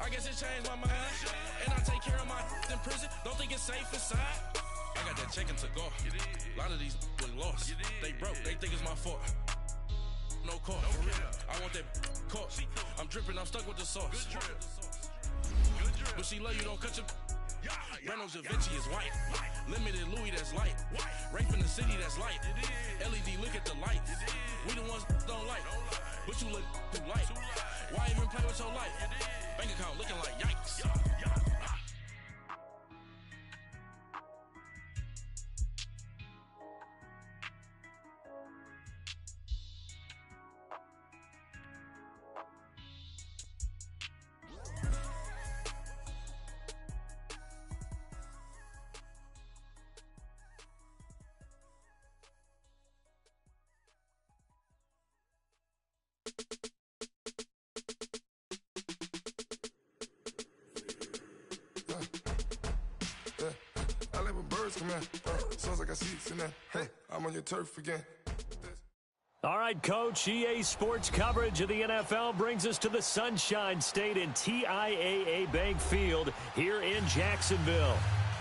I guess it changed my mind. And I take care of my in prison. Don't think it's safe inside. I got that check to go. A lot of these was lost. They broke. They think it's my fault. No call. I want that caught. I'm dripping. I'm stuck with the sauce. But she love you. Don't cut your. Reynolds Da Vinci is white. Limited Louis, that's light. Rape in the city, that's light. LED, look at the lights. We the ones don't like. But you look too light. Why even play with your life? Bank account looking like yikes. Come in. Soon as I got seats in there, hey, I'm on your turf again. All right, Coach, EA Sports coverage of the NFL brings us to the Sunshine State in TIAA Bank Field here in Jacksonville.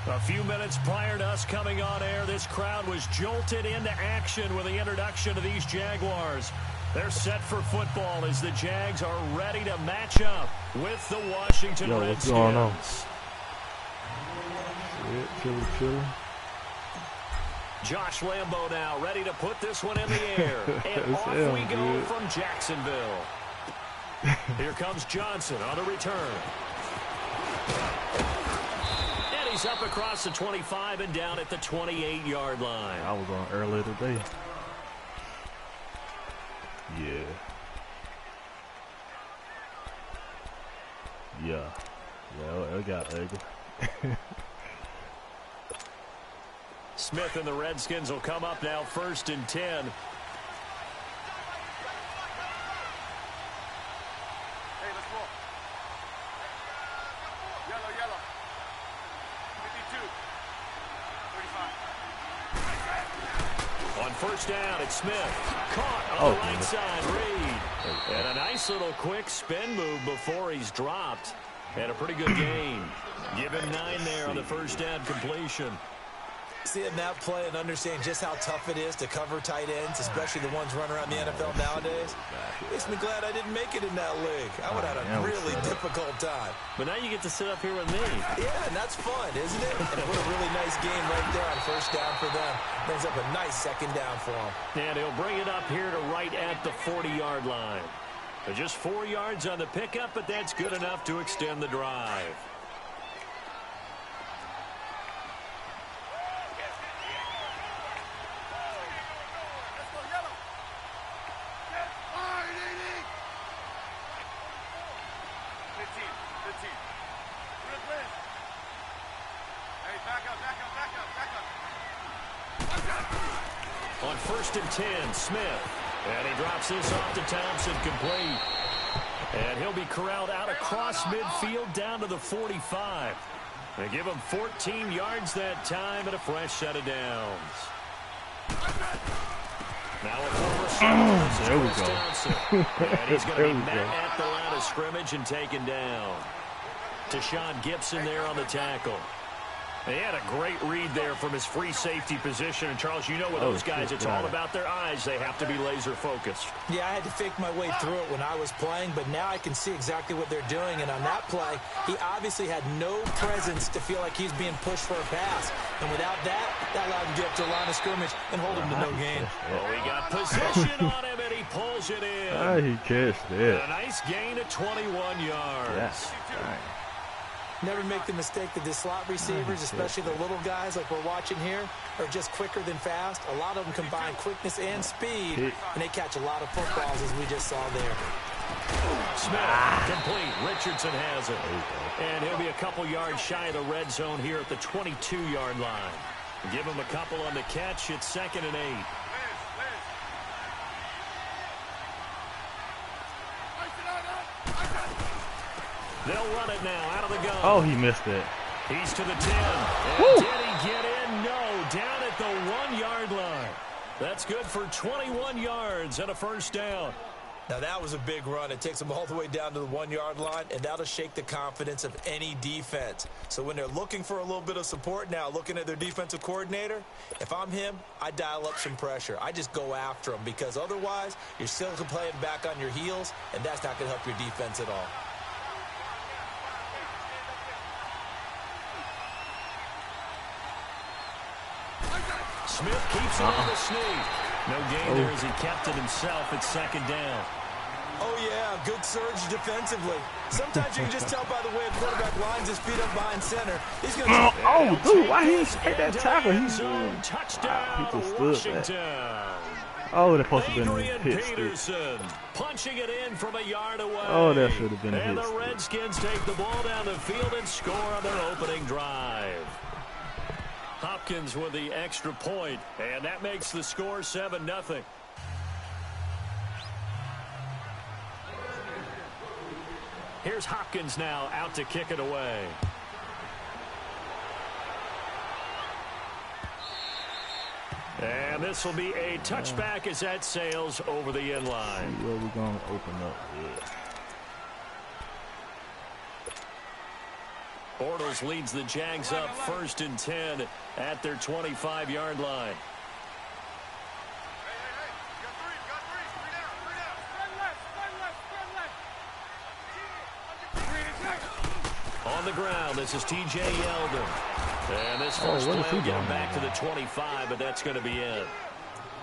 A few minutes prior to us coming on air, this crowd was jolted into action with the introduction of these Jaguars. They're set for football as the Jags are ready to match up with the Washington Redskins. What's going on? Chill. Josh Lambo now ready to put this one in the air. And off we go from Jacksonville. Here comes Johnson on the return. And he's up across the 25 and down at the 28-yard line. I was on earlier today. Yeah, it got ugly. Smith and the Redskins will come up now 1st and 10. Hey, let's roll. Yellow. 52. 35. On 1st down, it's Smith. Caught on the right side, Reed. And a nice little quick spin move before he's dropped. And a pretty good gain. Give him 9 there on the 1st down completion. Seeing that play and understanding just how tough it is to cover tight ends, especially the ones running around the NFL nowadays, makes me glad I didn't make it in that league. I would have had a really difficult time. But now you get to sit up here with me. Yeah, and that's fun, isn't it? And what a really nice game right there on 1st down for them. Brings up a nice 2nd down for them. And he'll bring it up here to right at the 40-yard line. Just 4 yards on the pickup, but that's good enough to extend the drive. On 1st and 10, Smith. And he drops this off to Thompson, complete. And he'll be corralled out across midfield down to the 45. They give him 14 yards that time and a fresh set of downs. Now a full receiver. There we go. And he's going to be met at the line of scrimmage and taken down. Tashawn Gibson there on the tackle. He had a great read there from his free safety position. And, Charles, you know with those guys, it's all about their eyes. They have to be laser-focused. Yeah, I had to fake my way through it when I was playing, but now I can see exactly what they're doing. And on that play, he obviously had no presence to feel like he's being pushed for a pass. And without that, that allowed him to get up to the line of scrimmage and hold him to no gain. Oh, he got possession on him, and he pulls it in. He catched it. A nice gain of 21 yards. Yes. Right. Never make the mistake that the slot receivers, especially the little guys like we're watching here, are just quicker than fast. A lot of them combine quickness and speed, and they catch a lot of footballs, as we just saw there. Smith, complete. Richardson has it. And he'll be a couple yards shy of the red zone here at the 22-yard line. Give him a couple on the catch. It's 2nd and 8. They'll run it now out of the gun. Oh, he missed it. He's to the 10. And did he get in? No. Down at the 1-yard line. That's good for 21 yards and a 1st down. Now, that was a big run. It takes them all the way down to the 1-yard line, and that'll shake the confidence of any defense. So when they're looking for a little bit of support now, looking at their defensive coordinator, if I'm him, I dial up some pressure. I just go after them because otherwise you're still playing back on your heels, and that's not going to help your defense at all. Smith keeps it on the sneak. No gain there as he kept it himself at 2nd down. Oh, yeah, good surge defensively. Sometimes you can just tell by the way a quarterback lines his feet up behind center. He's going to... Oh, dude, why he didn't take that tackle? He's touchdown, he just Washington. stood that. Oh, that supposed to have been a hit Peterson punching it in from a yard away. Oh, that should have been a hit. And the Redskins take the ball down the field and score on their opening drive. Hopkins with the extra point, and that makes the score 7-0. Here's Hopkins now out to kick it away. And this will be a touchback as that sails over the end line. See where we're going to open up here. Bortles leads the Jags up 1st and 10 at their 25-yard line. On the ground, this is T.J. Yeldon. And this first play will get him back to the 25, but that's going to be it.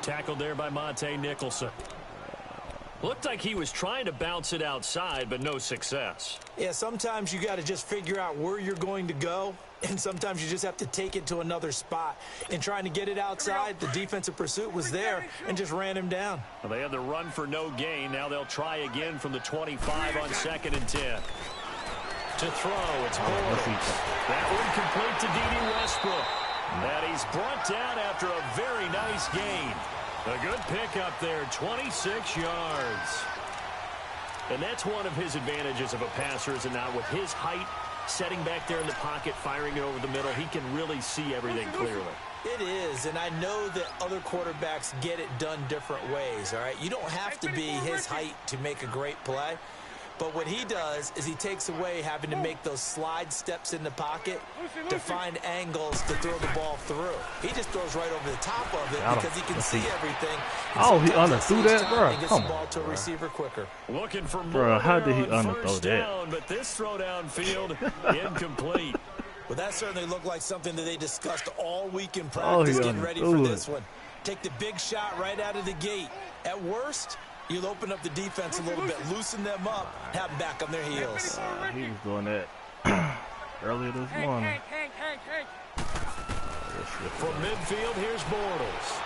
Tackled there by Monte Nicholson. Looked like he was trying to bounce it outside, but no success. Yeah, sometimes you got to just figure out where you're going to go, and sometimes you just have to take it to another spot. In trying to get it outside, the defensive pursuit was there and just ran him down. Well, they had the run for no gain. Now they'll try again from the 25 on 2nd and 10. To throw, it's Bortles. That one complete to D.D. Westbrook. And he's brought down after a very nice gain. A good pickup there, 26 yards. And that's one of his advantages of a passer, is it not? With his height, setting back there in the pocket, firing it over the middle, he can really see everything clearly. It is, and I know that other quarterbacks get it done different ways, all right? You don't have to be his height to make a great play. But what he does is he takes away having to make those slide steps in the pocket to find angles to throw the ball through. He just throws right over the top of it because he can see everything. Oh, he underthrew that, bro. He gets the ball to a receiver quicker. Looking for more. Bro, how did he underthrow that? Down, but this throw downfield incomplete. Well, that certainly looked like something that they discussed all week in practice, getting ready for this one. Take the big shot right out of the gate. At worst, you'll open up the defense a little bit, loosen them up, have them back on their heels. He was doing that earlier this morning. From midfield, here's Bortles.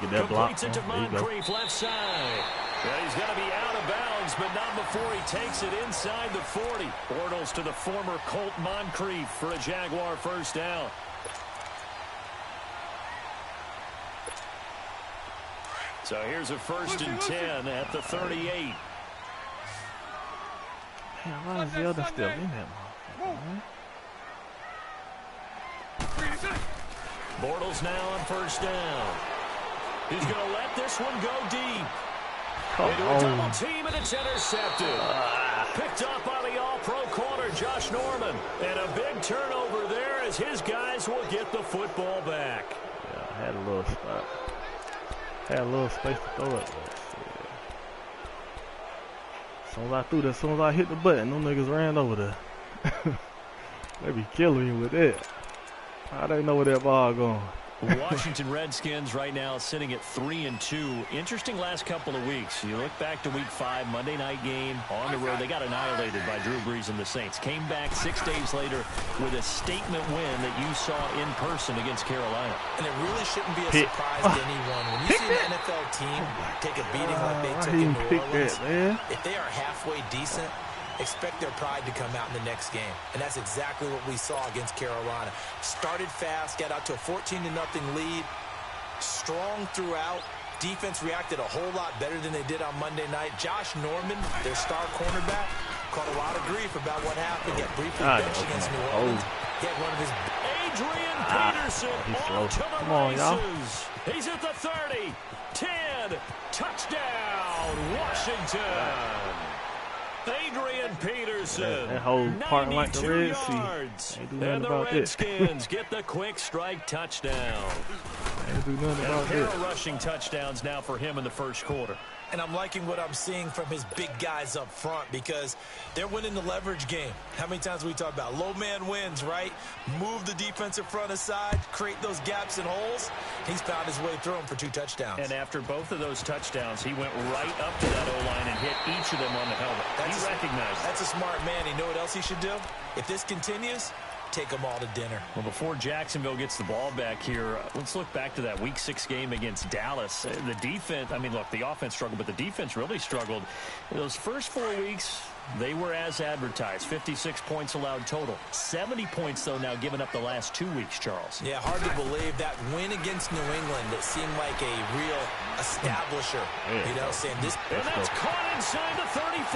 Get that block. Completes it to Moncrief, left side. Yeah, he's going to be out of bounds, but not before he takes it inside the 40. Bortles to the former Colt Moncrief for a Jaguar first down. So here's a 1st and 10 at the 38. Man, why is the other still in that motherfucker, man? Bortles now on 1st down. He's going to let this one go deep. Into a double team, and it's intercepted. Picked up by the all-pro corner, Josh Norman. And a big turnover there as his guys will get the football back. Yeah, I had a little spot. Had a little space to throw it. As soon as I threw that, as soon as I hit the button, them niggas ran over there. They be killing me with it. How they know where that ball going? Washington Redskins right now sitting at 3-2. Interesting last couple of weeks. You look back to week 5, Monday night game on the road. They got annihilated by Drew Brees and the Saints. Came back 6 days later with a statement win that you saw in person against Carolina. And it really shouldn't be a surprise to anyone. When you see an NFL team take a beating like they took in New Orleans, if they are halfway decent, expect their pride to come out in the next game. And that's exactly what we saw against Carolina. Started fast, got out to a 14-0 lead. Strong throughout. Defense reacted a whole lot better than they did on Monday night. Josh Norman, their star cornerback, caught a lot of grief about what happened. Got briefly benched against New Orleans. He had one of his... Adrian Peterson on to the races. He's at the 30, 10, in. Touchdown, Washington. Adrian Peterson, that whole part like the Red yards. Sea. Ain't do And nothing the about Redskins get the quick strike touchdown. Ain't do nothing And a about pair that. of rushing touchdowns now for him in the first quarter. And I'm liking what I'm seeing from his big guys up front because they're winning the leverage game. How many times we talk about low man wins, right? Move the defensive front aside, create those gaps and holes. He's found his way through them for 2 touchdowns. And after both of those touchdowns, he went right up to that O-line and hit each of them on the helmet. He recognized it. That's a smart man. You know what else he should do? If this continues, take them all to dinner. Well, before Jacksonville gets the ball back here, let's look back to that Week 6 game against Dallas. The defense, I mean, look, the offense struggled, but the defense really struggled. Those first 4 weeks, they were as advertised. 56 points allowed total. 70 points, though, now given up the last 2 weeks, Charles. Yeah, hard to believe that win against New England. It seemed like a real establisher. You know, saying this. And that's caught inside the 35.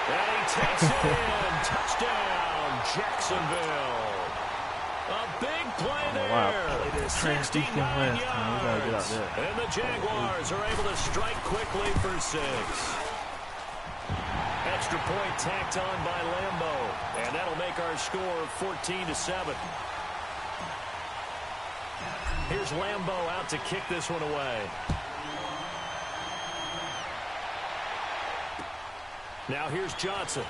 And he takes it in. Touchdown, Jacksonville. A big play there. 69 yards. And the Jaguars are able to strike quickly for 6. Extra point tacked on by Lambeau. And that'll make our score 14-7. Here's Lambeau out to kick this one away. Now here's Johnson.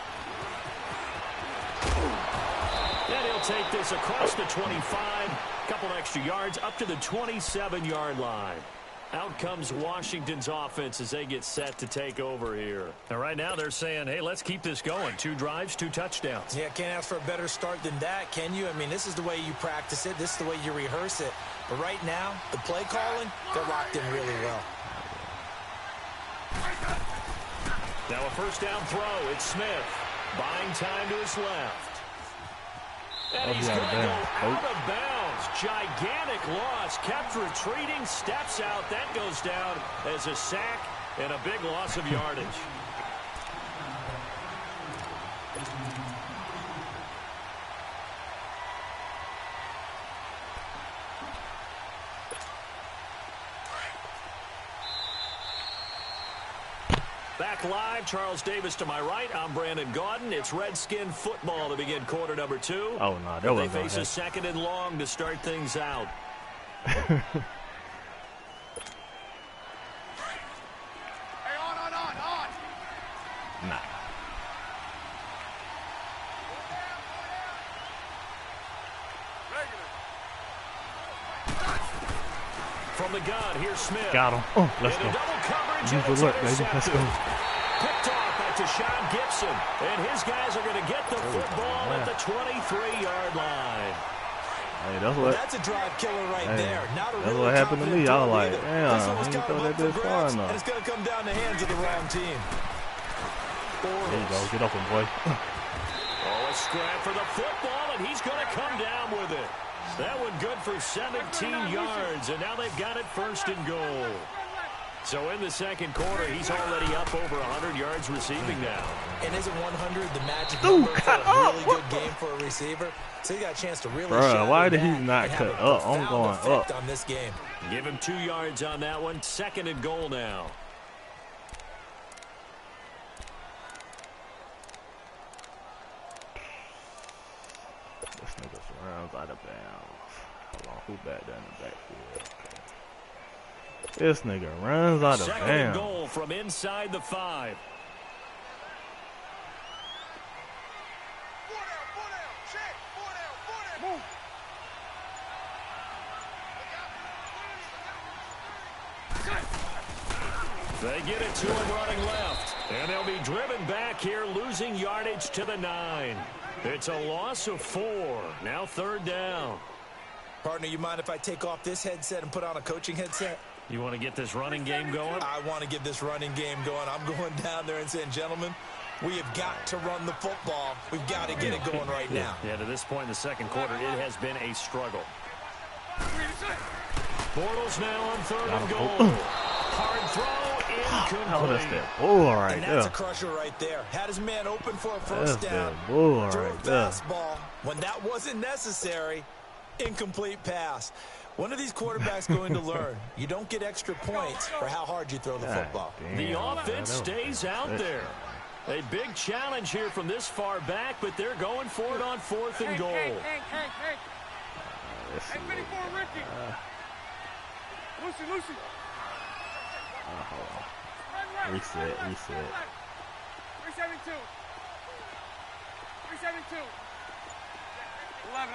And he'll take this across the 25. Couple extra yards up to the 27-yard line. Out comes Washington's offense as they get set to take over here. And right now they're saying, hey, let's keep this going. 2 drives, 2 touchdowns. Yeah, can't ask for a better start than that, can you? I mean, this is the way you practice it. This is the way you rehearse it. But right now, the play calling, they're locked in really well. Now a first down throw. It's Smith. Buying time to his left. And he's going to go out of bounds. Gigantic loss. Kept retreating. Steps out. That goes down as a sack and a big loss of yardage. Back live, Charles Davis to my right. I'm Brandon Gaudin. It's Redskin football to begin quarter number 2. Oh, no, that They face a second and long to start things out. Hey, on. Nah. From the gun, here's Smith. Got him. Oh, let's go. Double coverage. Use the work, baby. Let's go. Picked off by Tashawn Gibson. And his guys are going to get the football at the 23-yard line. Hey, that's a drive killer right there. Not a that's really what happened to me. I was like, either. damn, This one was he kind throw of that up for bitch far grabs, enough. and it's going to come down the hands of the wrong team. There you go. Get off him, boy. Oh, a scrap for the football, and he's going to come down with it. That one good for 17 yards, and now they've got it first and goal. So in the second quarter, he's already up over 100 yards receiving now. And isn't 100 the magic number for a really good game for a receiver? So he got a chance to really shine. Why did he not cut up? I'm going up. On this game. Give him 2 yards on that one. Second and goal now. This nigga runs out of bounds. Hold on, who back there in the backfield? Okay. This nigga runs out of Second and bounds. goal from inside the 5. They get it to him running left. And they'll be driven back here, losing yardage to the 9. It's a loss of 4. Now third down. Partner, you mind if I take off this headset and put on a coaching headset? You want to get this running game going? I want to get this running game going. I'm going down there and saying, gentlemen, we have got to run the football. We've got to get it going right now. Yeah, to this point in the second quarter, it has been a struggle. Bortles now on third and goal. Hard throw, incomplete. Oh, that's that bull right and there. that's a crusher right there. Had his man open for a first That's down. that bull Threw a right there. fastball when that wasn't necessary. Incomplete pass. One of these quarterbacks going to learn. You don't get extra points for how hard you throw the football. The offense stays out there. A big challenge here from this far back, but they're going for it on 4th and goal. Hey, 54, Ricky. Lucy. Hold on. Reset. 372. 372. 11.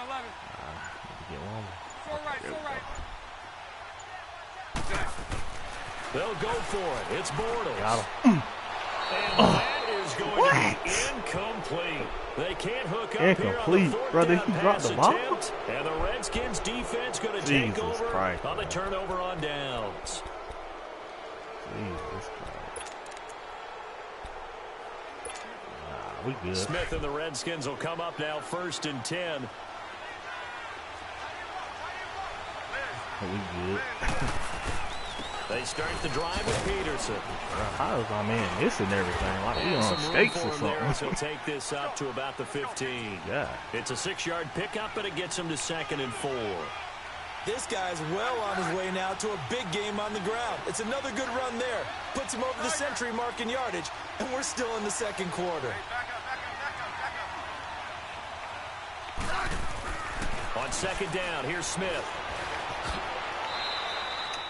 Get one. So right. They'll go for it. It's Bortles. Got him. And that is going to be incomplete. They can't hook up Incomplete, here on the 4th brother. down He dropped pass the ball. attempt. And the Redskins defense going to take Jesus over Christ, on the man. turnover on downs. Jesus Christ. We good. Smith and the Redskins will come up now 1st and 10. We good. They start the drive with Peterson. How is my man missing everything? Like he on Some room skates for or him there as something. he'll take this up to about the 15. Yeah. It's a 6-yard pickup, but it gets him to 2nd and 4. This guy's well on his way now to a big game on the ground. It's another good run there. Puts him over the century mark in yardage, and we're still in the 2nd quarter. On 2nd down, here's Smith.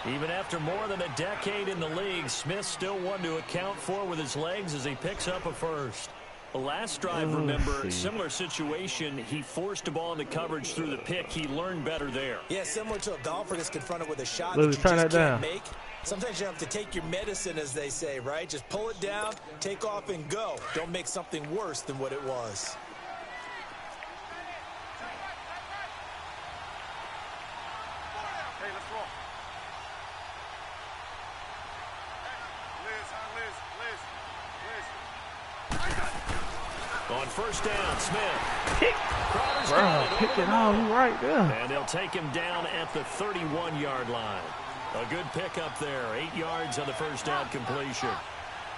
Even after more than a decade in the league, Smith still one to account for with his legs as he picks up a first. The last drive, remember, similar situation. He forced a ball into coverage through the pick. He learned better there. Yeah, similar to a golfer that's confronted with a shot Lily, that you turn just that can't down. make. Sometimes you have to take your medicine, as they say, right? Just pull it down, take off, and go. Don't make something worse than what it was. Hey, let's roll. On 1st down, Smith. Crowder's Bro, got it pick over it the out. middle. He right there. And they'll take him down at the 31-yard line. A good pickup there. 8 yards on the 1st down completion.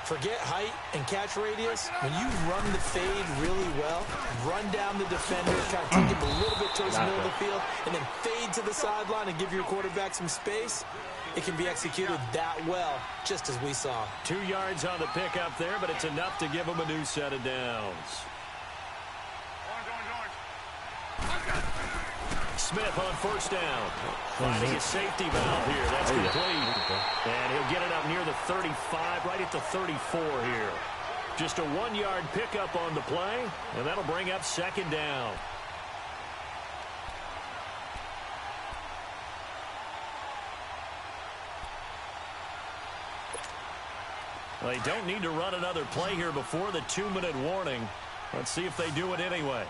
Forget height and catch radius. When you run the fade really well, run down the defender, kind of take him a little bit towards the middle of the field, and then fade to the sideline and give your quarterback some space, it can be executed that well, just as we saw. 2 yards on the pickup there, but it's enough to give him a new set of downs. Smith on 1st down. Finding his safety valve here. That's complete. And he'll get it up near the 35, right at the 34 here. Just a 1-yard pickup on the play, and that'll bring up 2nd down. Well, they don't need to run another play here before the 2-minute warning. Let's see if they do it anyway.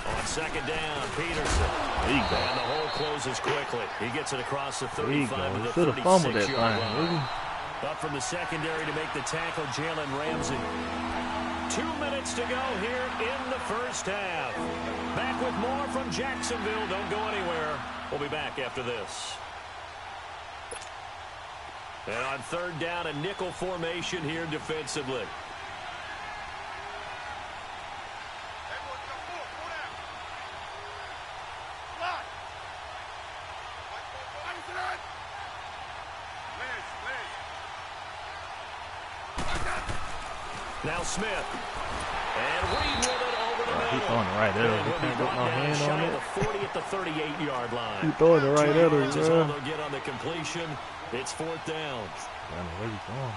On 2nd down, Peterson. And the hole closes quickly. He gets it across the 35 to the 36-yard line. Up from the secondary to make the tackle, Jalen Ramsey. 2 minutes to go here in the 1st half. Back with more from Jacksonville. Don't go anywhere. We'll be back after this. And on 3rd down, a nickel formation here defensively. Now Smith. And Reed with it over the middle. He's throwing it right there. And He he'll be can't put brought no down hand shy on of it. the 40 at the 38-yard line. He's throwing it right 2 there, yards is all bro. they'll get on the completion. It's 4th down. Where you going?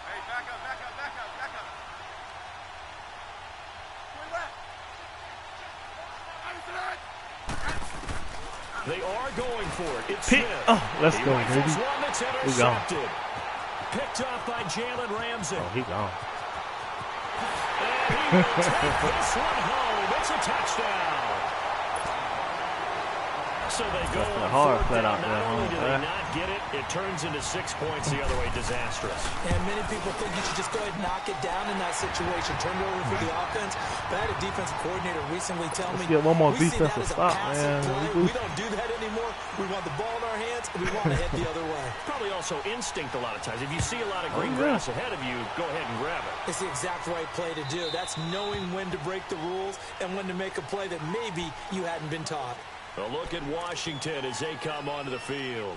Hey, back up. They are going for it. It's Pick. Smith. Oh, let's He go, rifles baby. one that's We gone. intercepted. Picked off by Jalen Ramsey. Oh, he gone. And he will take this one home. It's a touchdown. So they go on hard fourth flat down. out there, Not only do they huh? not get it, it turns into 6 points the other way. Disastrous. And many people think you should just go ahead and knock it down in that situation. Turn it over for the offense. But I had a defensive coordinator recently tell me, get one more we see that defensive as a stop, passive man. play. We don't do that anymore. We want the ball in our hands, and we want to head the other way. Probably also instinct a lot of times. If you see a lot of green grass ahead of you, go ahead and grab it. It's the exact right play to do. That's knowing when to break the rules and when to make a play that maybe you hadn't been taught. A look at Washington as they come onto the field.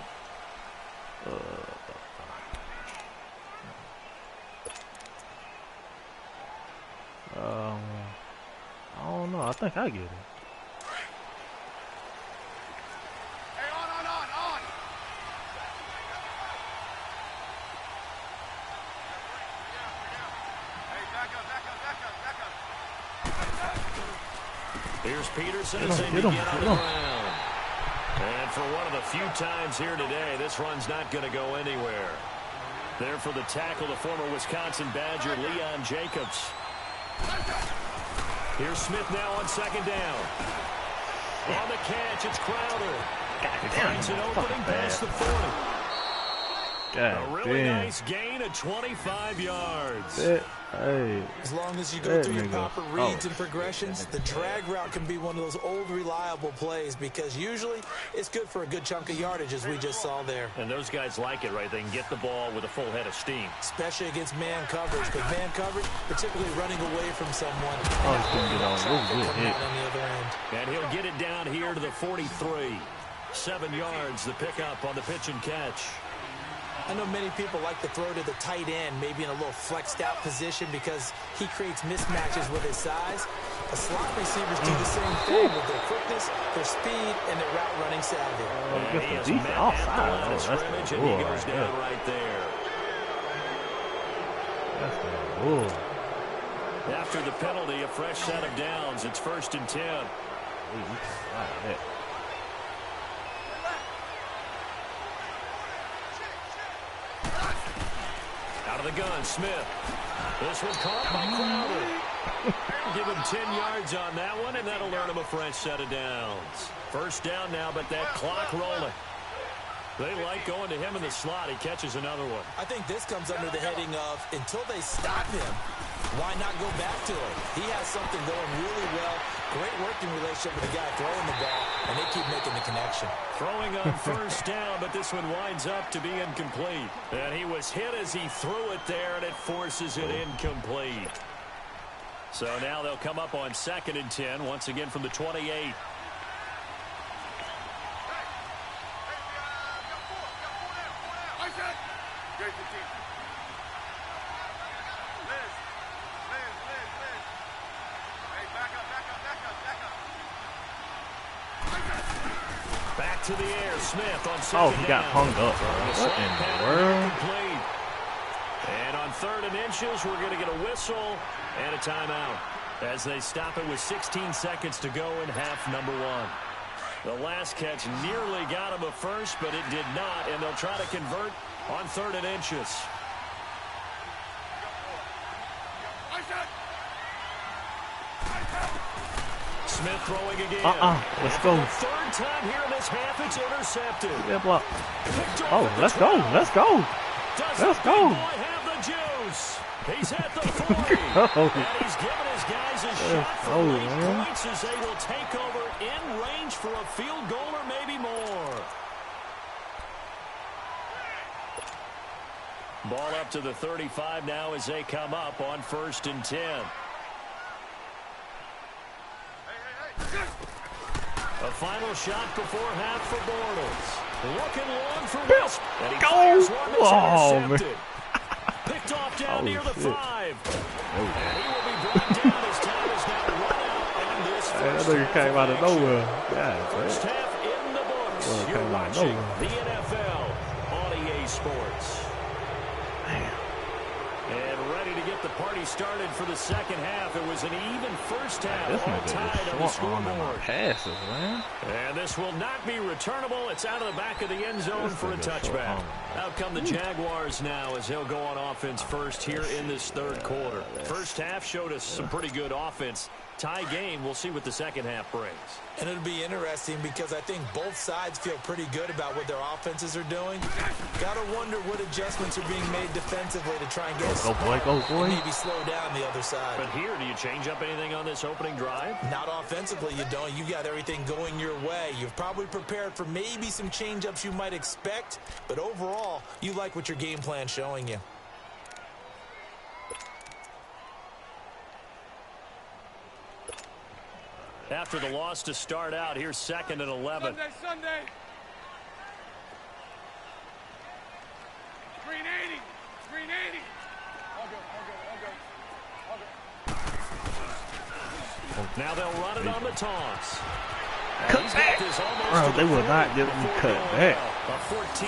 I don't know. I think I get it. Hey, on. Hey, back up. Here's Peterson as they begin on the ground. And for one of the few times here today, this run's not going to go anywhere. There for the tackle, the former Wisconsin Badger, Leon Jacobs. Here's Smith now on second down. On the catch, it's Crowder. Finds an opening past the 40. A really nice gain of 25 yards. Hey. As long as you go through your proper reads and progressions, the drag route can be one of those old reliable plays because usually it's good for a good chunk of yardage, as we just saw there. And those guys like it, right? They can get the ball with a full head of steam. Especially against man coverage, because man coverage, particularly running away from someone. He's going to get on. Coming out on the other end. And he'll get it down here to the 43. 7 yards, the pickup on the pitch and catch. I know many people like to throw to the tight end, maybe in a little flexed out position because he creates mismatches with his size. The slot receivers do the same thing with their quickness, their speed, and their route running savvy. And he is met at the line of scrimmage, and he goes down right there. That's the bull. After the penalty, a fresh set of downs. It's 1st and 10. Out of the gun, Smith. This one caught by Crowder. Give him 10 yards on that one, and that'll earn him a fresh set of downs. 1st down now, but that clock rolling. They like going to him in the slot. He catches another one. I think this comes under the heading of until they stop him, why not go back to him? He has something going really well. Great working relationship with the guy throwing the ball, and they keep making the connection. Throwing on 1st down, but this one winds up to be incomplete. And he was hit as he threw it there, and it forces it incomplete. So now they'll come up on 2nd and 10, once again from the 28. Back to the air, Smith on 2nd he got hung up. What in the world? And on 3rd and inches, we're going to get a whistle and a timeout as they stop it with 16 seconds to go in half number 1. The last catch nearly got him a first, but it did not, and they'll try to convert on 3rd and inches. Smith throwing again. Let's go. For the 3rd time here in this half, it's intercepted. Yeah, block. Oh, let's go. Let's go. Let's go. Boy have the juice. He's at the 40. And he's given his guys a shot for late points as they will take over in range for a field goal or maybe more. Ball up to the 35 now as they come up on 1st and 10. A final shot before half for Bortles. Looking long for Wisp. And he fires one that's intercepted. Picked off down near the 5. And he will be brought down as time is now run out on this That first nigga came out of nowhere. First half in the books. You're watching the NFL on EA Sports. And ready to get the party started for the 2nd half. It was an even first half, all tied on the scoreboard. Passes, man. And this will not be returnable. It's out of the back of the end zone for a touchback. Out come the Jaguars now as they'll go on offense first here in this 3rd quarter. First half showed us some pretty good offense. Tie game. We'll see what the second half brings. And it'll be interesting because I think both sides feel pretty good about what their offenses are doing. Gotta wonder what adjustments are being made defensively to try and get Go, boy, go, boy. maybe slow down the other side. But here, do you change up anything on this opening drive? Not offensively, you don't. You got everything going your way. You've probably prepared for maybe some change-ups you might expect, but overall, you like what your game plan's showing you. After the loss to start out, here's 2nd and 11. Sunday. Green 80. Green 80. Now they'll run it on the toss. Cut back. Bro, they will not get me cut back.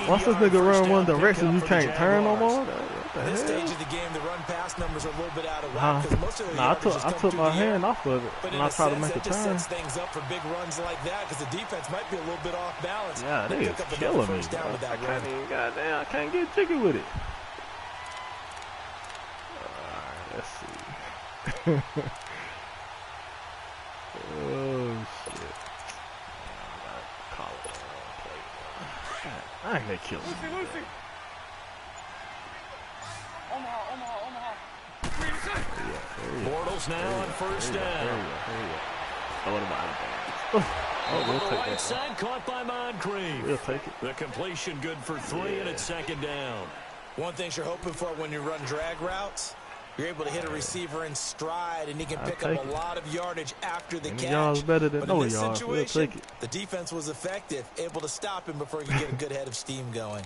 Once this nigga run one direction, you can't turn no more. At this stage of the game, the run-pass numbers are a little bit out of whack. I took my hand off of it but and I tried to make a turn. Sets things up for big runs like that because the defense might be a little bit off balance. Yeah, they is killing me. Goddamn, I can't get jiggy with it. Alright, let's see. Oh shit. I ain't that killing me. Lucy. Omaha. Bortles now on first down. Oh, what about Over the right side, caught by Moncrief. We'll take it. The completion good for 3, and it's 2nd down. One thing you're hoping for when you run drag routes, you're able to hit a receiver in stride, and he can pick up a lot of yardage after the catch. Yards better than but no in this yards. We'll situation, take it. the defense was effective, able to stop him before he could get a good head of steam going.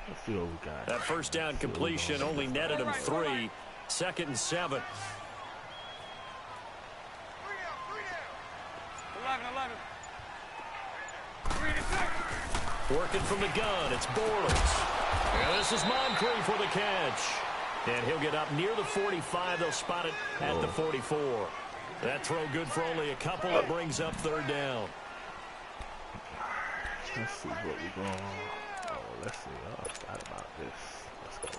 Let's see what we got. That first down completion only netted him 3. 2nd and 7. 11. Working from the gun, it's Bortles. And this is Moncrief with a catch. And he'll get up near the 45. They'll spot it at the 44. That throw good for only a couple. It brings up 3rd down. Let's see what we're going on. Oh, let's see. I forgot about this. Let's go.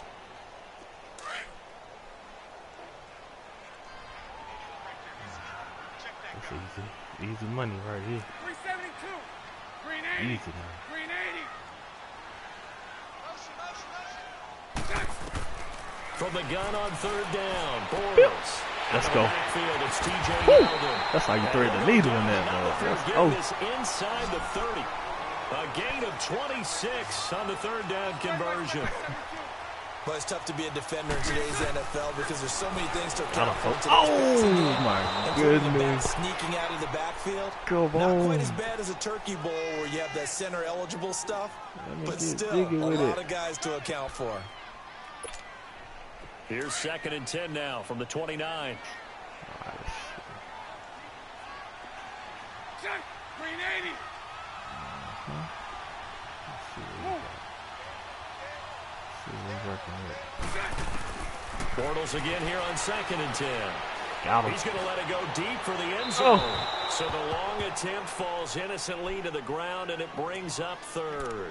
That's easy. Easy money right here. 372. Green 80. Easy money. Green 80. From the gun on 3rd down, Bortles. Let's go. Backfield, it's TJ Yeldon. That's how you thread the needle in there, though. Let's go. This inside the 30. A gain of 26 on the 3rd down conversion. Well, it's tough to be a defender in today's NFL because there's so many things to account for. Oh, my goodness. Sneaking out of the backfield. Come on. Not quite as bad as a turkey bowl where you have that center eligible stuff, but still a lot of guys to account for. Here's 2nd and 10 now from the 29. Check. Green 80. Bortles again here on 2nd and 10. He's going to let it go deep for the end zone. So the long attempt falls innocently to the ground, and it brings up 3rd.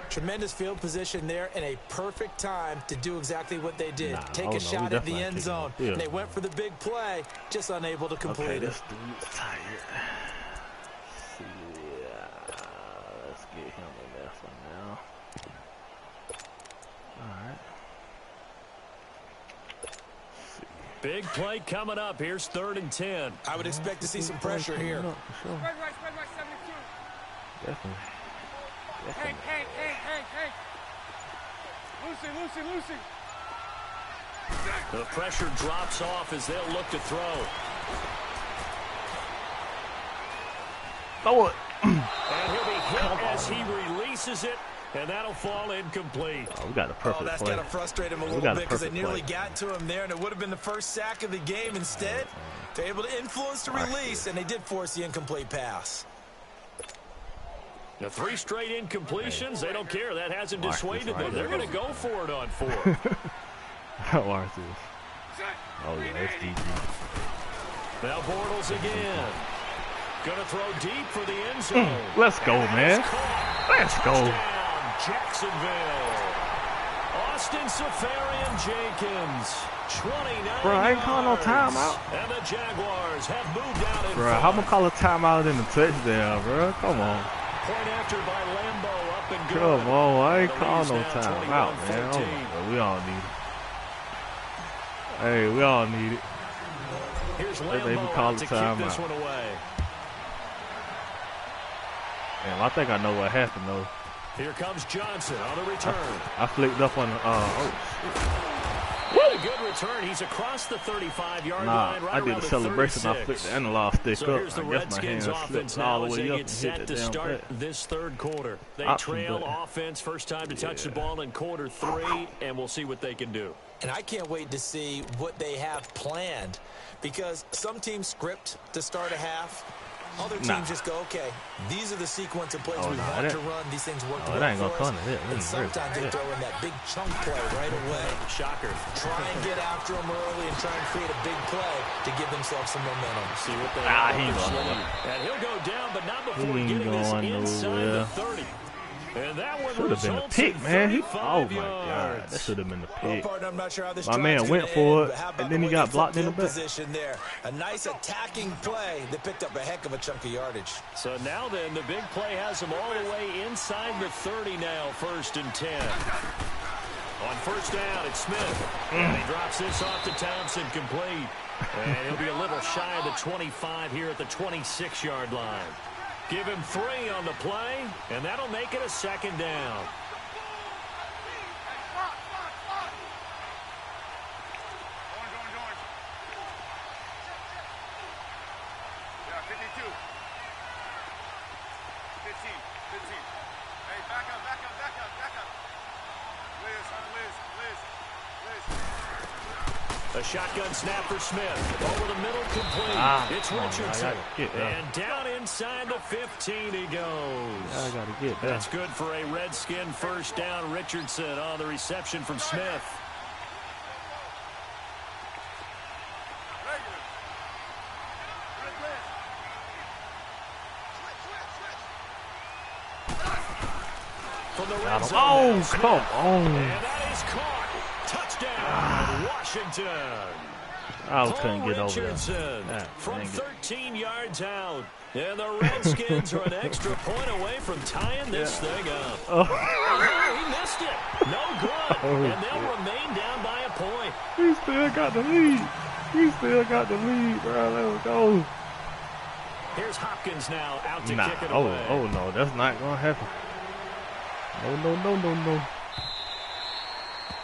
Tremendous field position there and a perfect time to do exactly what they did. Take a shot at the end zone. And they went for the big play, just unable to complete it. This dude's tired. Let's get him in there for now. Alright. Big play coming up. Here's 3rd and 10. I would expect to see some pressure here. Spread right, 72. Definitely. Hank. Lucy. The pressure drops off as they'll look to throw. Throw it. And he'll be hit as he releases it, and that'll fall incomplete. Oh, we got a perfect that's play. got to frustrate him a little bit because they nearly got to him there, and it would have been the first sack of the game. Instead, they're able to influence the release, and they did force the incomplete pass. The 3 straight incompletions, they don't care. That hasn't dissuaded them. They're going to go for it on 4. Watch this. Oh, yeah, it's GG. Now Bortles again. Going to throw deep for the end zone. Let's go, man. Let's go. Jacksonville. Austin Safarian-Jenkins. 29 Bro, I ain't calling no yards. timeout. And the Jaguars have moved out in Bro, how am I call a timeout in the touchdown, bro? Come on. Point after by Lambo, up and good. Come on, I ain't The calling no lead's now timeout, man. 21-14. Oh, we all need it. Hey, we all need it. Here's They even Lambo call out it to kick this timeout. one away. Damn, I think I know what happened, though. Here comes Johnson on the return. I flicked up on the, What a good return. He's across the 35-yard line. Right I did around a the celebration. I 36. flicked the analog stick So up. here's the I guess my Redskins hand offense slipped all now the as way they up get and set hit to that damn start thing. this third quarter. They Option trail button. offense, first time to touch the ball in quarter 3, and we'll see what they can do. And I can't wait to see what they have planned, because some teams script to start a half. Other teams just go, okay, these are the sequence of plays we want to run. These things work well ain't for gonna us. come to it. And sometimes they throw in that big chunk play right away. Shocker. Try and get after them early and try and create a big play to give themselves some momentum. See what they he have. going. And he'll go down, but not before He ain't getting this going inside nowhere. the 30. And that one Should have been a results pick, in man. 35 Oh my god, yards. that should have been a Well, pick. partner, I'm not sure how this My drive's man gonna went end, for it, but how about and then the he way got they blocked in the took back. position there. A nice attacking play that picked up a heck of a chunk of yardage. So now then, the big play has them all the way inside the 30 now, 1st and 10. On first down, it's Smith. And he drops this off to Thompson, complete. And he'll be a little shy of the 25 here at the 26-yard line. Give him 3 on the play, and that'll make it a 2nd down. Yeah, 52. 15. Hey, back up. Liz. A shotgun snap for Smith. Over the middle, complete. It's Richardson. And down inside the 15 he goes. I gotta get that. That's good for a Redskin first down. Richardson on the reception from Smith. From the red zone. Oh, Smith. come on. And that is caught. Touchdown, Washington. I couldn't get over Richardson that. from Dang it. 13 yards out. And the Redskins are an extra point away from tying this thing up. Oh, he missed it. No good. And they'll remain down by a point. We still got the lead. Bro. Let's go. Here's Hopkins now out to Nah. kick it away. Oh, no. That's not going to happen. No.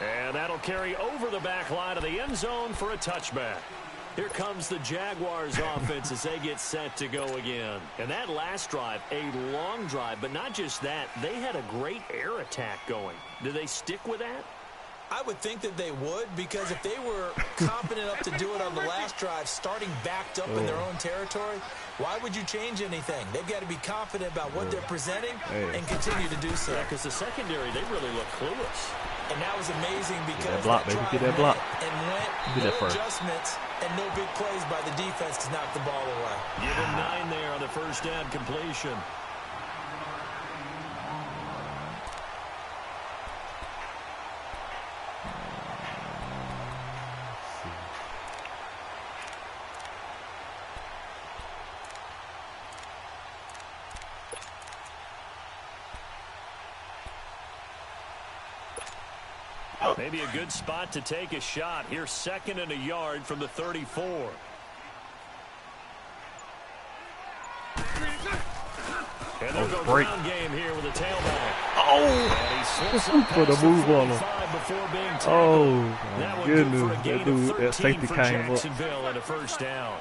And that'll carry over the back line of the end zone for a touchback. Here comes the Jaguars offense as they get set to go again. And that last drive, a long drive, but not just that. They had a great air attack going. Do they stick with that? I would think that they would, because if they were confident enough to do it on the last drive, starting backed up in their own territory, why would you change anything? They've got to be confident about what they're presenting and continue to do so. Yeah, because the secondary, they really look clueless. And that was amazing because that block, baby. drive Get that block. and went, Get no that first. adjustments and no big plays by the defense to knock the ball away. Give him 9 there on the first down completion. Maybe a good spot to take a shot. Here's 2nd and a yard from the 34. And they'll go break. ground game here with a tailback. Oh, And he slips up put a past the move on him. 45 before being tackled. Oh, That my one good for a goodness. gain That of dude, that 13 safety for came up. Jacksonville and a first down.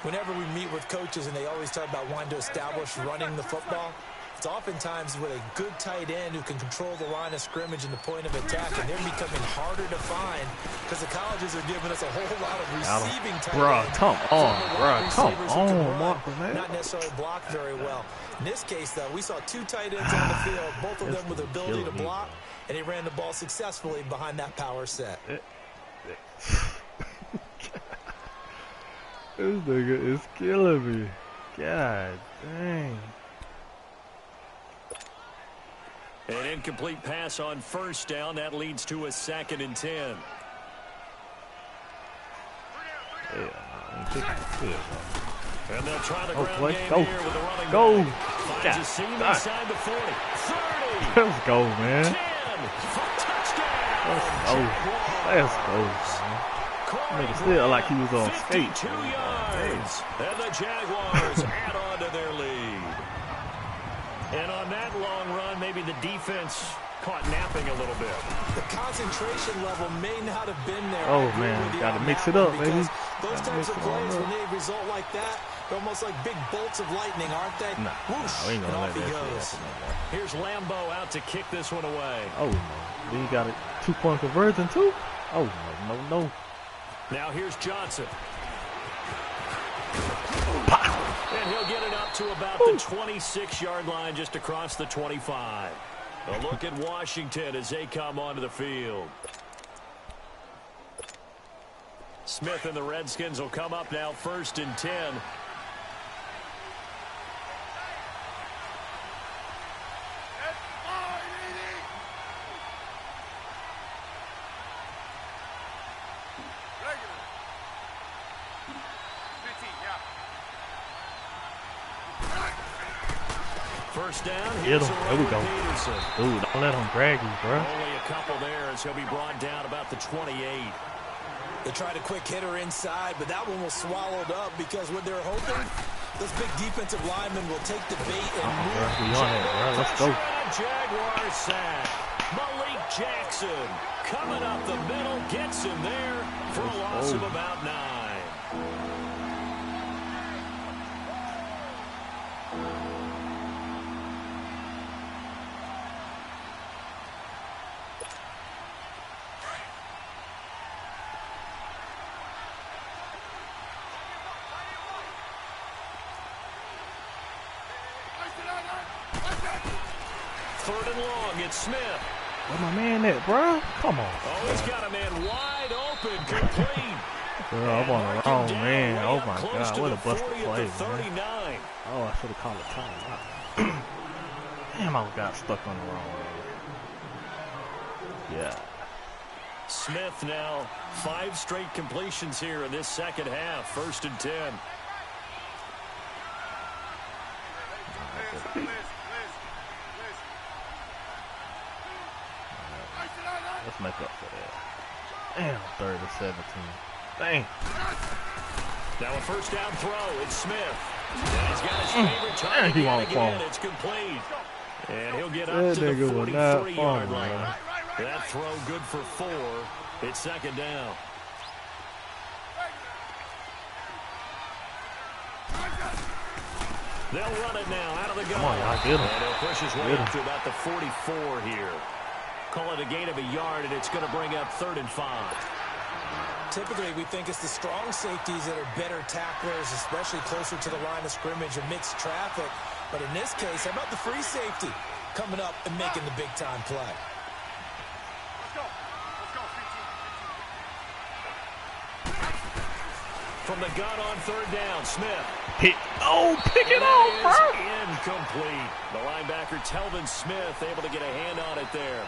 Whenever we meet with coaches and they always talk about wanting to establish running the football, it's oftentimes with a good tight end who can control the line of scrimmage and the point of attack, and they're becoming harder to find because the colleges are giving us a whole lot of receiving tight Bruh, ends. come on, Former bruh, wide come receivers who can on, run, Marcus, man. not necessarily block very well. In this case, though, we saw 2 tight ends on the field, both of them with the ability to block, and he ran the ball successfully behind that power set. This nigga is killing me. God dang. An incomplete pass on first down. That leads to a 2nd and 10. And they'll try the ground game here with the running back. Finds a seam inside the 40. 30. Let's go, man. 10 for touchdown. Let's go, man. Nigga still like he was on skate. 52 yards. And the Jaguars add on to their lead. And on that long run, maybe the defense caught napping a little bit. The concentration level may not have been there. Oh, man. Got to mix it up, baby. Those types of plays, when they result like that, they're almost like big bolts of lightning, aren't they? Whoosh, we ain't gonna and off he goes. Here's Lambeau out to kick this one away. Oh, no. Then you got a 2-point conversion, too? Oh, no. Now here's Johnson. And he'll get it up to about the 26-yard line, just across the 25. A look at Washington as they come onto the field. Smith and the Redskins will come up now, 1st and 10. First down. Get him. There we go. Dude, don't let him drag you, bro. Only a couple there as he'll be brought down about the 28. They tried a quick hitter inside, but that one was swallowed up because what they're hoping, this big defensive lineman will take the bait and move. We on it, bro. Let's go. Jaguar sack. Malik Jackson coming up the middle, gets him there for a loss of about 9. Third and long, it's Smith. Where my man at, bro? Come on. Oh, he's got a man wide open, complete. Bro, I'm on the wrong man. Oh, my God. What a busted play, man. 39. Oh, I should have called a timeout. Damn, I got stuck on the wrong one. Yeah. Smith now 5 straight completions here in this second half. 1st and 10. Let's make up for that. Damn, 3rd and 17. Dang. Now a first down throw. It's Smith. And he's got his favorite target again. It's complete. And he'll get up to the 43-yard line. That throw good for 4. It's 2nd down. They'll run it now out of the gun. Come on, y'all, get him. And he'll push his way up to about the 44 here. Call it a gain of a yard, and it's going to bring up 3rd and 5. Typically, we think it's the strong safeties that are better tacklers, especially closer to the line of scrimmage amidst traffic. But in this case, how about the free safety coming up and making the big-time play? Let's go. Let's go, From the gun on 3rd down, Smith. Pick it off, bro. Incomplete. The linebacker, Telvin Smith, able to get a hand on it there.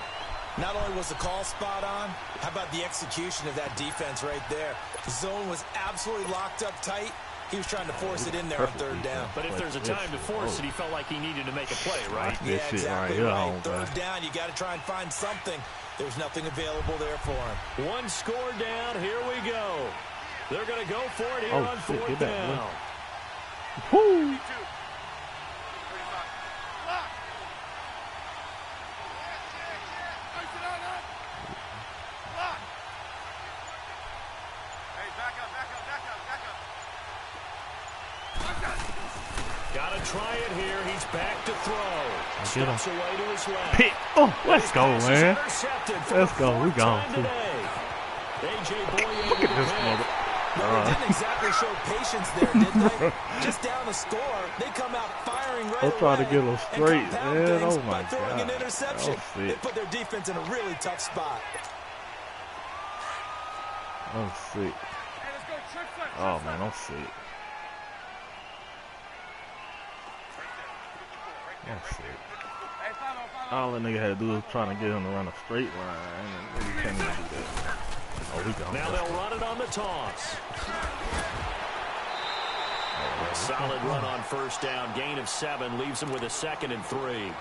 Not only was the call spot on, how about the execution of that defense right there? The zone was absolutely locked up tight. He was trying to force it in there on 3rd down. But if there's a time to force it, he felt like he needed to make a play, right? Yeah, exactly right. 3rd down, you got to try and find something. There's nothing available there for him. 1 score down. Here we go. They're going to go for it here on 4th down. Woo! Got to try it here. He's back to throw. Steps away to his left. Pick. Oh, let's go, man. Let's go. We gone, too. Look at this mother. They didn't exactly show patience there, did they? Just down the score, they come out firing right away. I'll try to get them straight, man. Oh, my God. An interception. They sick. put their defense in a really tough spot. I'm sick. Oh, man, I'm sick. I'm sick. All that nigga had to do was trying to get him to run a straight line, and he can't even do that. Oh, we gone. Now they'll run it on the toss. A solid run on first down. Gain of 7 leaves him with a 2nd and 3.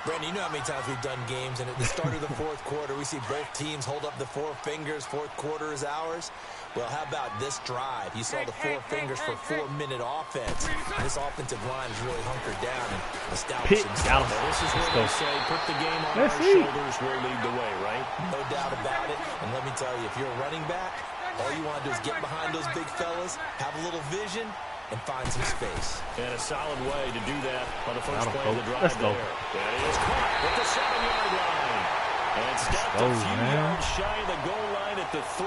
Brandon, you know how many times we've done games, and at the start of the fourth quarter, we see both teams hold up the 4 fingers. Fourth quarter is ours. Well, how about this drive? You saw the 4 fingers for 4-minute offense. This offensive line is really hunkered down and established themselves. This is where they say, put the game on our shoulders, we'll lead the way, right? No doubt about it. And let me tell you, if you're a running back, all you want to do is get behind those big fellas, have a little vision, and find some space. And a solid way to do that on the first play of the drive there. That is caught with the 7-yard line. And stopped a few yards shy of the goal line at the 3.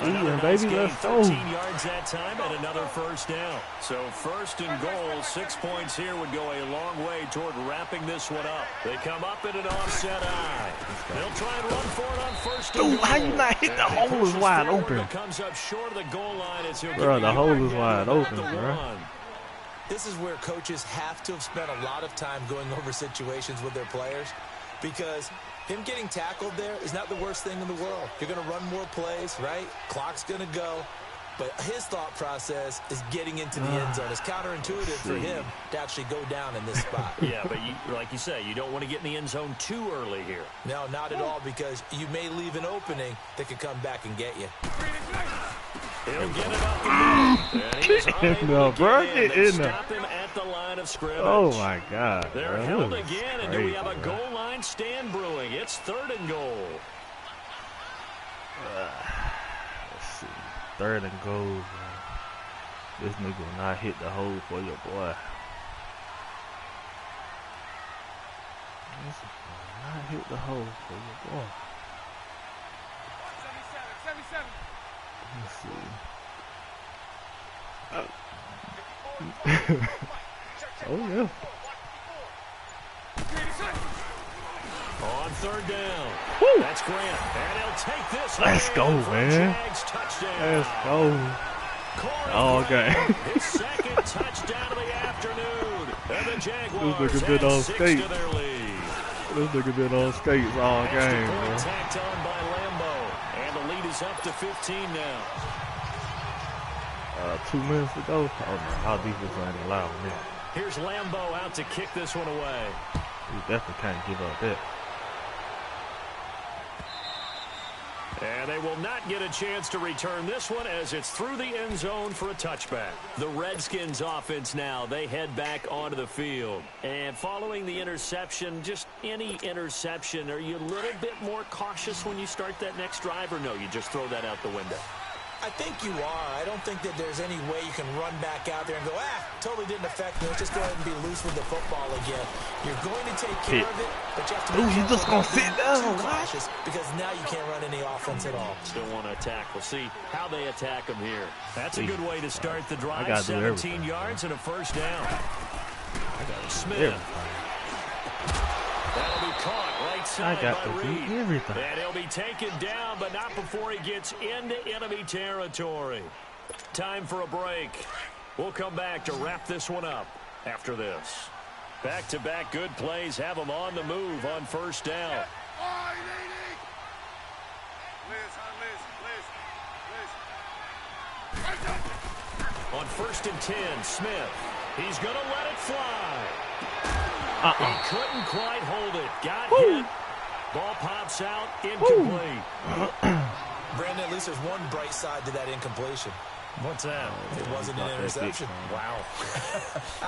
Another nice gain, 13 yards that time, and another first down. So first and goal, 6 points here would go a long way toward wrapping this one up. They come up in an offset eye. They'll try and run for it on first and goal. Dude, how you not hit the hole is wide open? Comes up short of the goal line as he'll bro, the hole is wide open, bro. This is where coaches have to have spent a lot of time going over situations with their players, because him getting tackled there is not the worst thing in the world. You're going to run more plays, right? Clock's going to go. But his thought process is getting into the end zone. It's counterintuitive for him to actually go down in this spot. Yeah, but like you say, you don't want to get in the end zone too early here. No, not at all, because you may leave an opening that could come back and get you. He'll get it up the middle. Get in there, bro. Get in there. Stop him at the line of scrimmage. Oh, my God. They're held again, and do we have a goal line stand brewing? It's 3rd and goal. Let's see. 3rd and goal, man. This nigga will not hit the hole for your boy. This will not hit the hole for your boy. 77. Let's see. Oh, yeah. On 3rd down. Woo. That's Grant. And he'll take this. Let's go, man. Let's go. Oh, okay. His 2nd touchdown of the afternoon. And the Jaguars this nigga been on skates. To their lead. This nigga been on skates all game, bro. Tacked on by Lambo. And the lead is up to 15 now. 2 minutes to go. Oh, no. Our defense ain't allowing me. Here's Lambo out to kick this one away. We definitely can't give up that. And they will not get a chance to return this one as it's through the end zone for a touchback. The Redskins offense now, they head back onto the field. And following the interception, just any interception, are you a little bit more cautious when you start that next drive, or no, you just throw that out the window? I think you are. I don't think that there's any way you can run back out there and go, totally didn't affect me. Let's just go ahead and be loose with the football again. You're going to take care of it, but you have to be you just gonna sit down, cautious, because now you can't run any offense at all. Still want to attack. We'll see how they attack them here. That's a good way to start the drive. 17 yards and a first down. Smith. That'll be caught right side by Reed. And he'll be taken down, but not before he gets into enemy territory. Time for a break. We'll come back to wrap this one up after this. Back-to-back good plays have them on the move on first down. On 1st and 10, Smith. He's going to let it fly. He couldn't quite hold it. Got hit. Ball pops out. Incomplete. Brandon, at least there's one bright side to that incompletion. What's that? It wasn't an interception. Wow.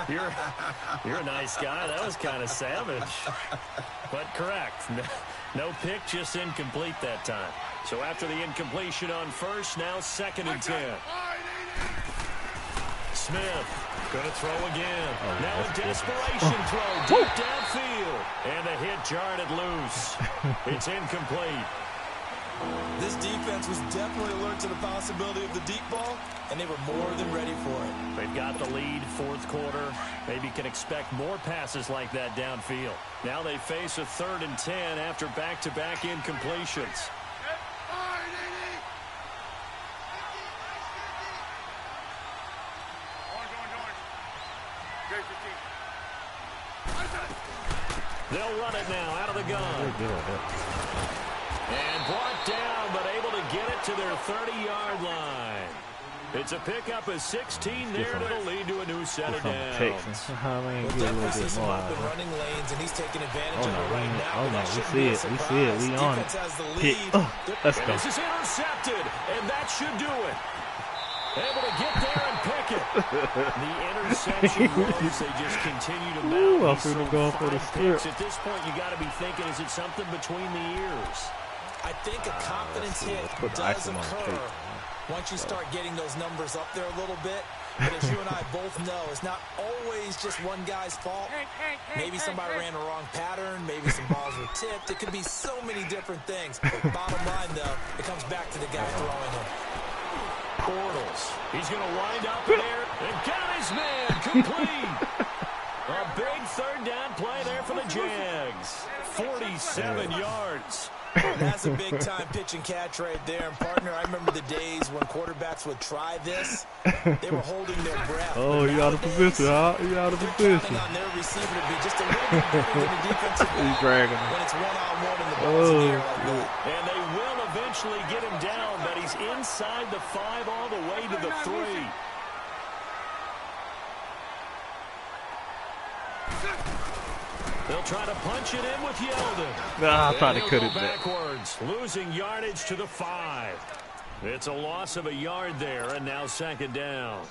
You're a nice guy. That was kind of savage. But correct. No pick, just incomplete that time. So after the incompletion on first, now 2nd and 10. Smith. Going to throw again. Now a desperation throw deep downfield. And the hit jarred it loose. It's incomplete. This defense was definitely alert to the possibility of the deep ball, and they were more than ready for it. They've got the lead, 4th quarter. Maybe can expect more passes like that downfield. Now they face a 3rd and 10 after back-to-back incompletions. They'll run it now out of the gun. And brought down, but able to get it to their 30-yard line. It's a pickup of 16 there, and it'll lead to a new set of downs. We'll definitely see some open running lanes, and he's taking advantage of it right now. Oh, no, we see it. We see it. We on it. Let's go. This is intercepted, and that should do it. Able to get there and pick it. The interception rolls, they just continue to mount. I feel them going for the strip. At this point, you got to be thinking, is it something between the ears? I think a confidence hit does occur once you start getting those numbers up there a little bit. But as you and I both know, it's not always just one guy's fault. Maybe somebody ran a wrong pattern. Maybe some balls were tipped. It could be so many different things. Bottom line, though, it comes back to the guy throwing them. Bortles. He's going to wind up in there and got his man complete. A big third down play there for the Jags. 47 yards. That's a big-time pitch and catch right there. And, partner, I remember the days when quarterbacks would try this. They were holding their breath. Oh, you out of position, huh? You out of position. On their receiver to be just a little bit better than the defensive back. He's dragging him. When it's one-on-one in the ball's in the air like that. And they will eventually get him down, but he's inside the 5 all the way to the 3. They'll try to punch it in with Yeldon. I thought he could have backwards, losing yardage to the 5. It's a loss of a yard there, and now second down.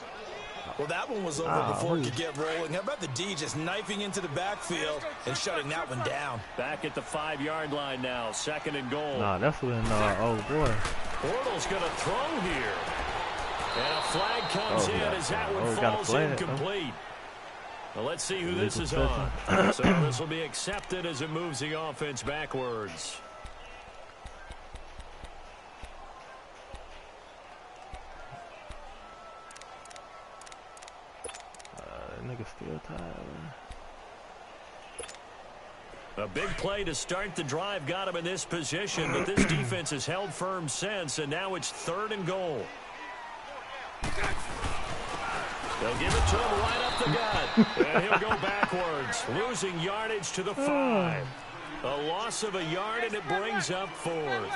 Well, that one was over before it could get rolling. How about the D just knifing into the backfield and shutting that one down? Back at the 5-yard line now, second and goal. Nah, that's when, oh, boy. Bortles going to throw here. And a flag comes in as that one falls incomplete. Well, let's see who this is on. So this will be accepted as it moves the offense backwards. Nigga still tired. A big play to start the drive got him in this position, but this defense has held firm since, and now it's third and goal. They'll give it to him right up the gut, and he'll go backwards, losing yardage to the 5. A loss of a yard, and it brings up 4th.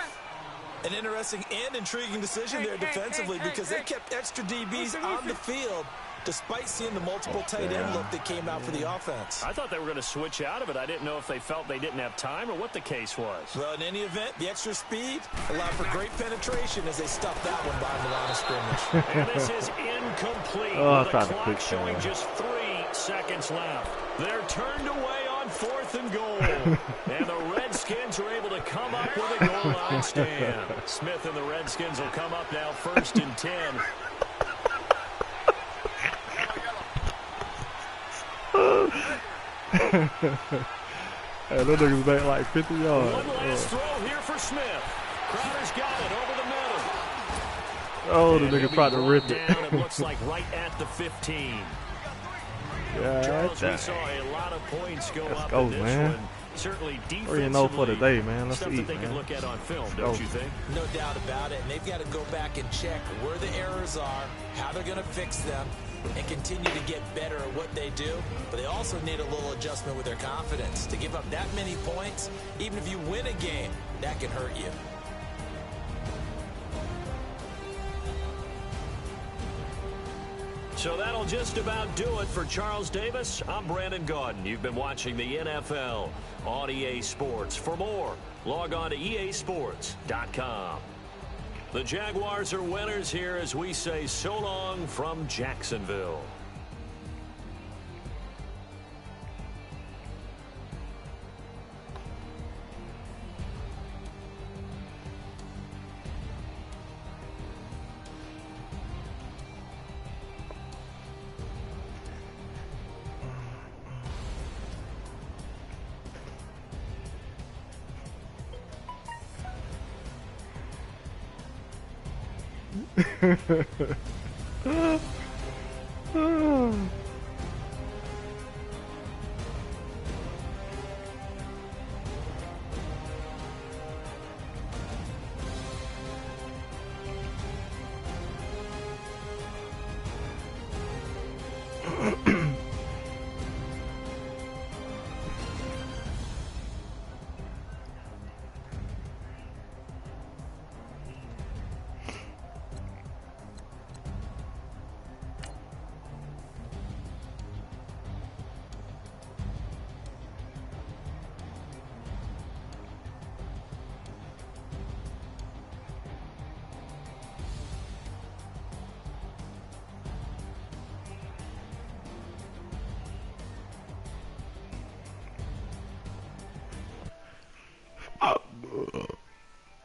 An interesting and intriguing decision there defensively because they kept extra DBs on the field despite seeing the multiple tight end look that came out for the offense. I thought they were going to switch out of it. I didn't know if they felt they didn't have time or what the case was. Well, in any event, the extra speed allowed for great penetration as they stuffed that one behind the line of scrimmage. And this is incomplete. With the clock showing just 3 seconds left. They're turned away on 4th and goal. And the Redskins are able to come up with a goal line stand. Smith and the Redskins will come up now 1st and 10. Hey, those niggas back like 50 yards. One last throw here for Smith. Crowder's got it over the middle. Oh, the nigga tried to rip it. Down, it looks like right at the 15. Yeah, Charles, we saw a lot of points go up in this man. one. Certainly defensively, 3-0 for the day, man. Let's stuff eat, that they man. can look at on film, don't you think? No doubt about it. And they've got to go back and check where the errors are, how they're going to fix them, and continue to get better at what they do. But they also need a little adjustment with their confidence. To give up that many points, even if you win a game, that can hurt you. So that'll just about do it for Charles Davis. I'm Brandon Gaudin. You've been watching the NFL on EA Sports. For more, log on to easports.com. The Jaguars are winners here as we say so long from Jacksonville.